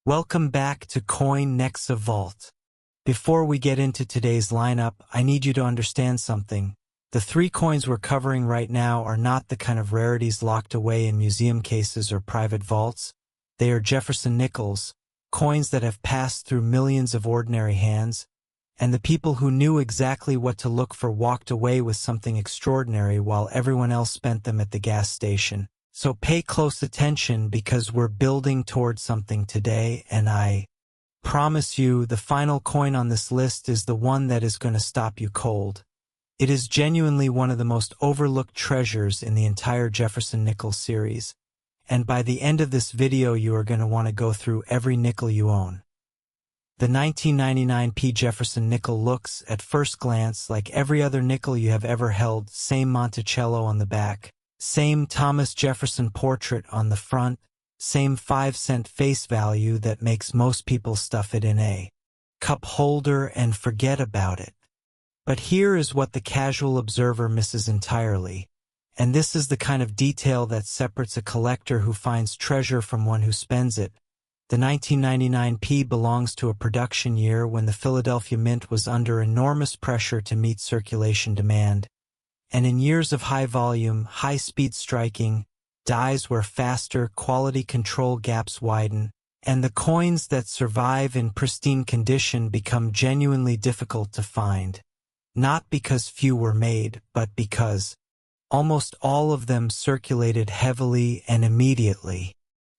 Welcome back to Coin Nexa Vault. Before we get into today's lineup, I need you to understand something. The three coins we're covering right now are not the kind of rarities locked away in museum cases or private vaults. They are Jefferson Nickels, coins that have passed through millions of ordinary hands, and the people who knew exactly what to look for walked away with something extraordinary while everyone else spent them at the gas station. So pay close attention because we're building towards something today, and I promise you the final coin on this list is the one that is going to stop you cold. It is genuinely one of the most overlooked treasures in the entire Jefferson Nickel series, and by the end of this video you are going to want to go through every nickel you own. The 1999p Jefferson Nickel looks, at first glance, like every other nickel you have ever held. Same Monticello on the back, same Thomas Jefferson portrait on the front, same 5-cent face value that makes most people stuff it in a cup holder and forget about it. But here is what the casual observer misses entirely, and this is the kind of detail that separates a collector who finds treasure from one who spends it. The 1999p belongs to a production year when the Philadelphia Mint was under enormous pressure to meet circulation demand, and in years of high volume, high-speed striking, dies where faster quality control gaps widen, and the coins that survive in pristine condition become genuinely difficult to find. Not because few were made, but because almost all of them circulated heavily and immediately.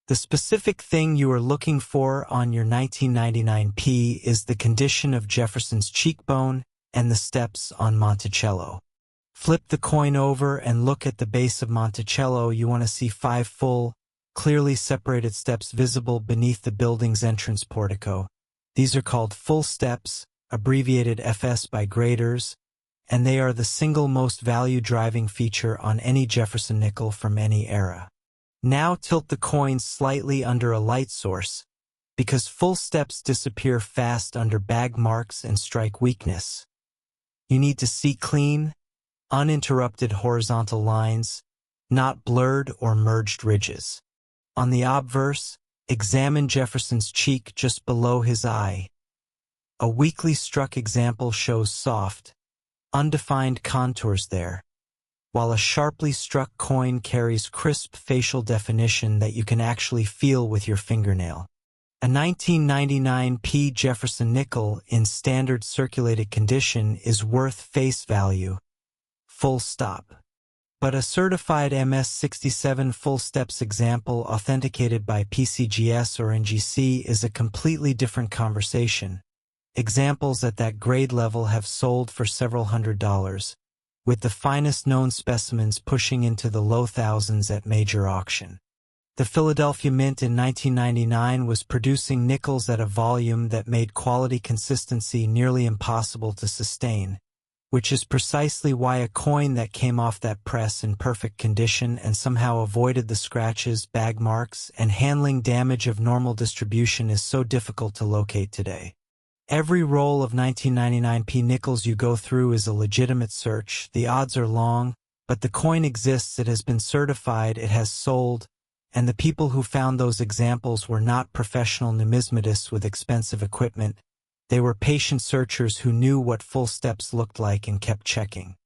The specific thing you are looking for on your 1999p is the condition of Jefferson's cheekbone and the steps on Monticello. Flip the coin over and look at the base of Monticello. You want to see 5 full, clearly separated steps visible beneath the building's entrance portico. These are called full steps, abbreviated FS by graders, and they are the single most value-driving feature on any Jefferson nickel from any era. Now tilt the coin slightly under a light source, because full steps disappear fast under bag marks and strike weakness. You need to see clean, uninterrupted horizontal lines, not blurred or merged ridges. On the obverse, examine Jefferson's cheek just below his eye. A weakly struck example shows soft, undefined contours there, while a sharply struck coin carries crisp facial definition that you can actually feel with your fingernail. A 1999p Jefferson nickel in standard circulated condition is worth face value, full stop. But a certified MS67 full steps example authenticated by PCGS or NGC is a completely different conversation. Examples at that grade level have sold for several $100s, with the finest known specimens pushing into the low thousands at major auction. The Philadelphia Mint in 1999 was producing nickels at a volume that made quality consistency nearly impossible to sustain, which is precisely why a coin that came off that press in perfect condition and somehow avoided the scratches, bag marks, and handling damage of normal distribution is so difficult to locate today. Every roll of 1999p nickels you go through is a legitimate search. The odds are long, but the coin exists, it has been certified, it has sold, and the people who found those examples were not professional numismatists with expensive equipment. They were patient searchers who knew what full steps looked like and kept checking.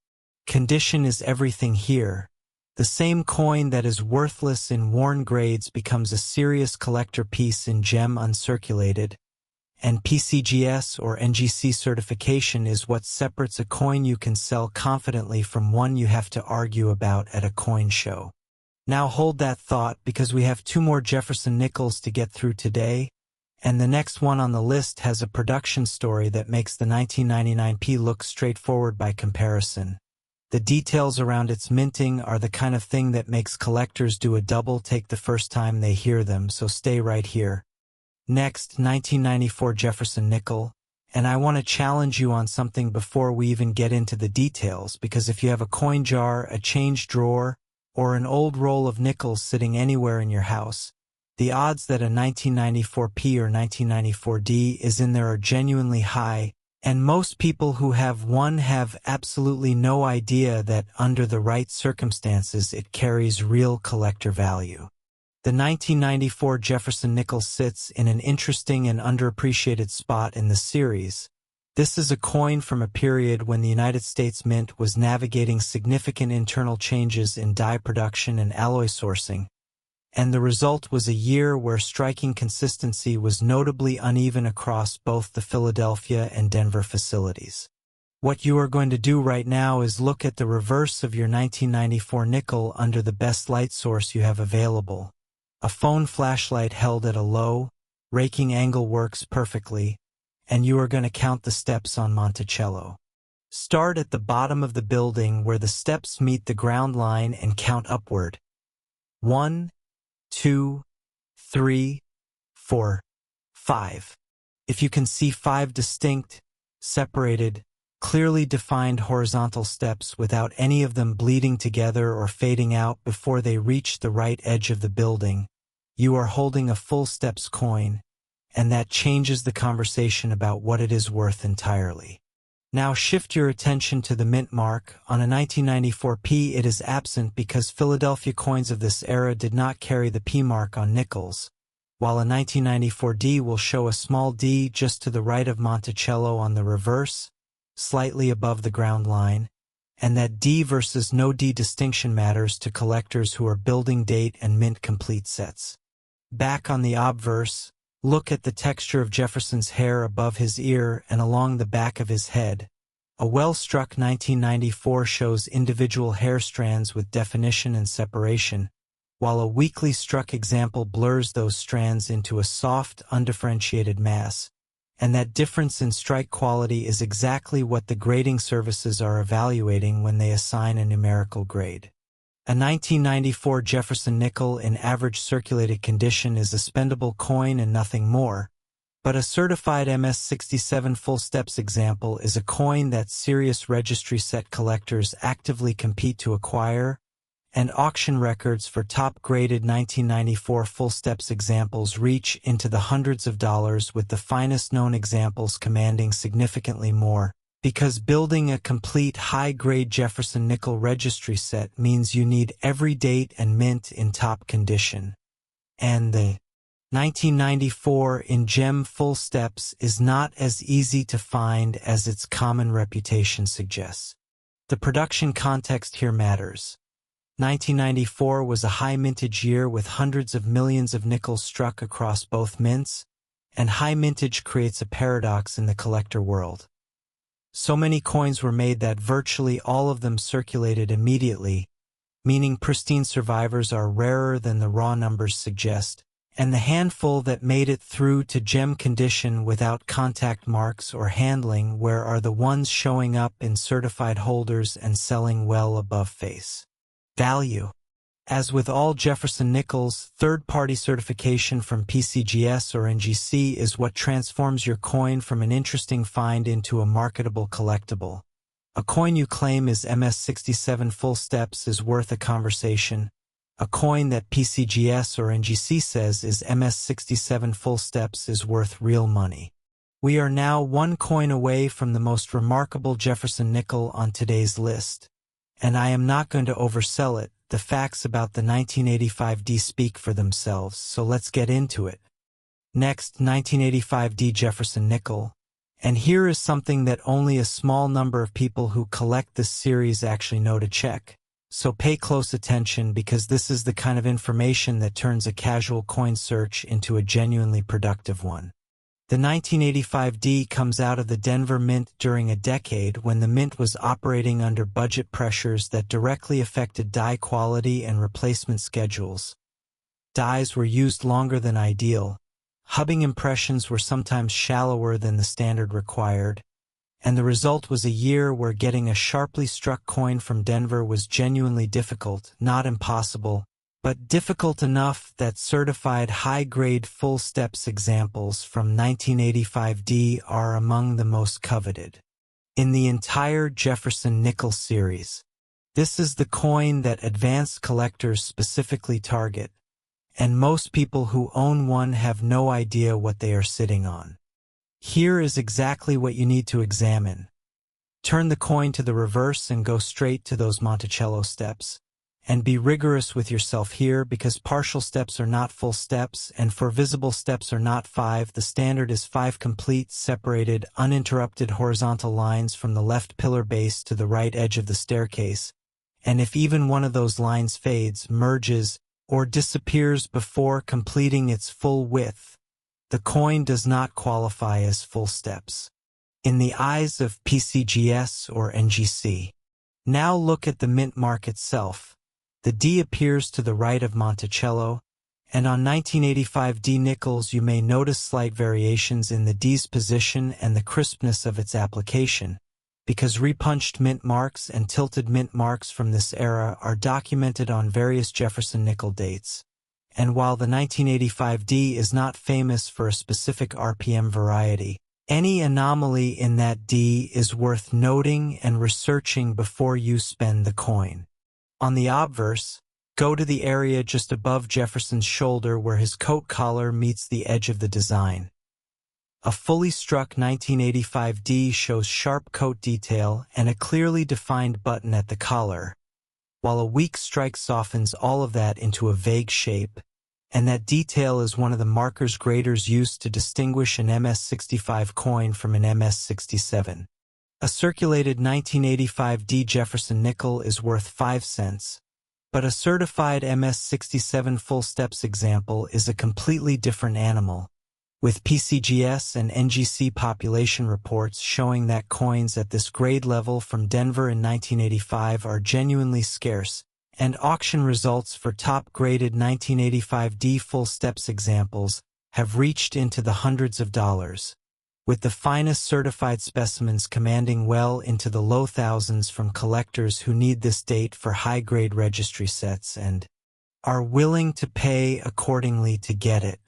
Condition is everything here. The same coin that is worthless in worn grades becomes a serious collector piece in gem uncirculated, and PCGS or NGC certification is what separates a coin you can sell confidently from one you have to argue about at a coin show. Now hold that thought because we have 2 more Jefferson Nickels to get through today, and the next one on the list has a production story that makes the 1999p look straightforward by comparison. The details around its minting are the kind of thing that makes collectors do a double take the first time they hear them, so stay right here. Next, 1994 Jefferson Nickel, and I want to challenge you on something before we even get into the details, because if you have a coin jar, a change drawer, or an old roll of nickels sitting anywhere in your house, the odds that a 1994p or 1994d is in there are genuinely high, and most people who have one have absolutely no idea that under the right circumstances it carries real collector value. The 1994 Jefferson Nickel sits in an interesting and underappreciated spot in the series. This is a coin from a period when the United States Mint was navigating significant internal changes in die production and alloy sourcing, and the result was a year where striking consistency was notably uneven across both the Philadelphia and Denver facilities. What you are going to do right now is look at the reverse of your 1994 nickel under the best light source you have available. A phone flashlight held at a low, raking angle works perfectly, and you are going to count the steps on Monticello. Start at the bottom of the building where the steps meet the ground line and count upward. 1, 2, 3, 4, 5. If you can see 5 distinct, separated, clearly defined horizontal steps without any of them bleeding together or fading out before they reach the right edge of the building, you are holding a full steps coin, and that changes the conversation about what it is worth entirely. Now shift your attention to the mint mark. On a 1994 P, it is absent because Philadelphia coins of this era did not carry the P mark on nickels, while a 1994 D will show a small D just to the right of Monticello on the reverse, slightly above the ground line, and that D versus no D distinction matters to collectors who are building date and mint complete sets. Back on the obverse, look at the texture of Jefferson's hair above his ear and along the back of his head. A well-struck 1994 shows individual hair strands with definition and separation, while a weakly struck example blurs those strands into a soft, undifferentiated mass. And that difference in strike quality is exactly what the grading services are evaluating when they assign a numerical grade. A 1994 Jefferson nickel in average circulated condition is a spendable coin and nothing more, but a certified MS-67 full steps example is a coin that serious registry set collectors actively compete to acquire, and auction records for top-graded 1994 full steps examples reach into the hundreds of dollars, with the finest known examples commanding significantly more, because building a complete high-grade Jefferson Nickel registry set means you need every date and mint in top condition. And the 1994 in gem full steps is not as easy to find as its common reputation suggests. The production context here matters. 1994 was a high mintage year with hundreds of millions of nickels struck across both mints, and high mintage creates a paradox in the collector world. So many coins were made that virtually all of them circulated immediately, meaning pristine survivors are rarer than the raw numbers suggest, and the handful that made it through to gem condition without contact marks or handling where are the ones showing up in certified holders and selling well above face value. As with all Jefferson Nickels, third-party certification from PCGS or NGC is what transforms your coin from an interesting find into a marketable collectible. A coin you claim is MS-67 full steps is worth a conversation. A coin that PCGS or NGC says is MS-67 full steps is worth real money. We are now one coin away from the most remarkable Jefferson Nickel on today's list. And I am not going to oversell it. The facts about the 1985D speak for themselves, so let's get into it. Next, 1985D Jefferson Nickel. And here is something that only a small number of people who collect this series actually know to check. So pay close attention, because this is the kind of information that turns a casual coin search into a genuinely productive one. The 1985D comes out of the Denver Mint during a decade when the Mint was operating under budget pressures that directly affected die quality and replacement schedules. Dies were used longer than ideal, hubbing impressions were sometimes shallower than the standard required, and the result was a year where getting a sharply struck coin from Denver was genuinely difficult, not impossible, but difficult enough that certified high-grade full steps examples from 1985D are among the most coveted in the entire Jefferson Nickel series. This is the coin that advanced collectors specifically target, and most people who own one have no idea what they are sitting on. Here is exactly what you need to examine. Turn the coin to the reverse and go straight to those Monticello steps. And be rigorous with yourself here, because partial steps are not full steps, and for visible steps are not 5. The standard is 5 complete, separated, uninterrupted horizontal lines from the left pillar base to the right edge of the staircase. And if even one of those lines fades, merges, or disappears before completing its full width, the coin does not qualify as full steps in the eyes of PCGS or NGC. Now look at the mint mark itself. The D appears to the right of Monticello, and on 1985 D Nickels you may notice slight variations in the D's position and the crispness of its application, because repunched mint marks and tilted mint marks from this era are documented on various Jefferson Nickel dates. And while the 1985 D is not famous for a specific RPM variety, any anomaly in that D is worth noting and researching before you spend the coin. On the obverse, go to the area just above Jefferson's shoulder where his coat collar meets the edge of the design. A fully struck 1985 D shows sharp coat detail and a clearly defined button at the collar, while a weak strike softens all of that into a vague shape, and that detail is one of the markers graders use to distinguish an MS-65 coin from an MS-67. A circulated 1985 D Jefferson Nickel is worth 5 cents, but a certified MS-67 full steps example is a completely different animal, with PCGS and NGC population reports showing that coins at this grade level from Denver in 1985 are genuinely scarce, and auction results for top-graded 1985 D full steps examples have reached into the hundreds of dollars, with the finest certified specimens commanding well into the low thousands from collectors who need this date for high-grade registry sets and are willing to pay accordingly to get it.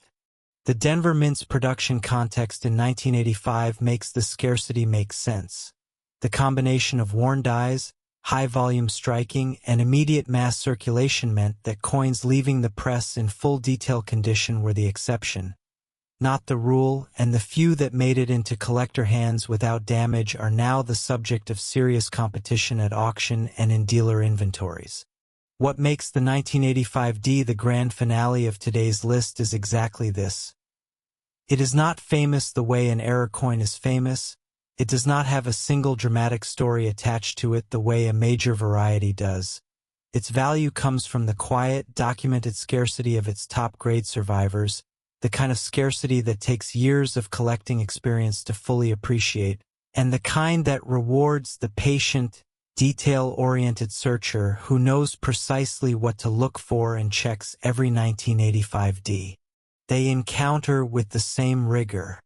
The Denver Mint's production context in 1985 makes the scarcity make sense. The combination of worn dies, high-volume striking, and immediate mass circulation meant that coins leaving the press in full detail condition were the exception, not the rule, and the few that made it into collector hands without damage are now the subject of serious competition at auction and in dealer inventories. What makes the 1985 D the grand finale of today's list is exactly this. It is not famous the way an error coin is famous. It does not have a single dramatic story attached to it the way a major variety does. Its value comes from the quiet, documented scarcity of its top-grade survivors, the kind of scarcity that takes years of collecting experience to fully appreciate, and the kind that rewards the patient, detail-oriented searcher who knows precisely what to look for and checks every 1985 D they encounter with the same rigor.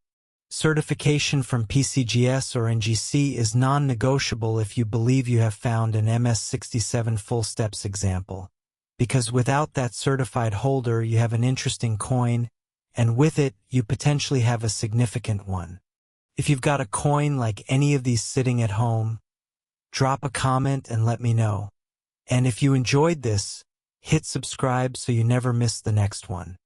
Certification from PCGS or NGC is non-negotiable if you believe you have found an MS-67 full steps example, because without that certified holder you have an interesting coin, and with it, you potentially have a significant one. If you've got a coin like any of these sitting at home, drop a comment and let me know. And if you enjoyed this, hit subscribe so you never miss the next one.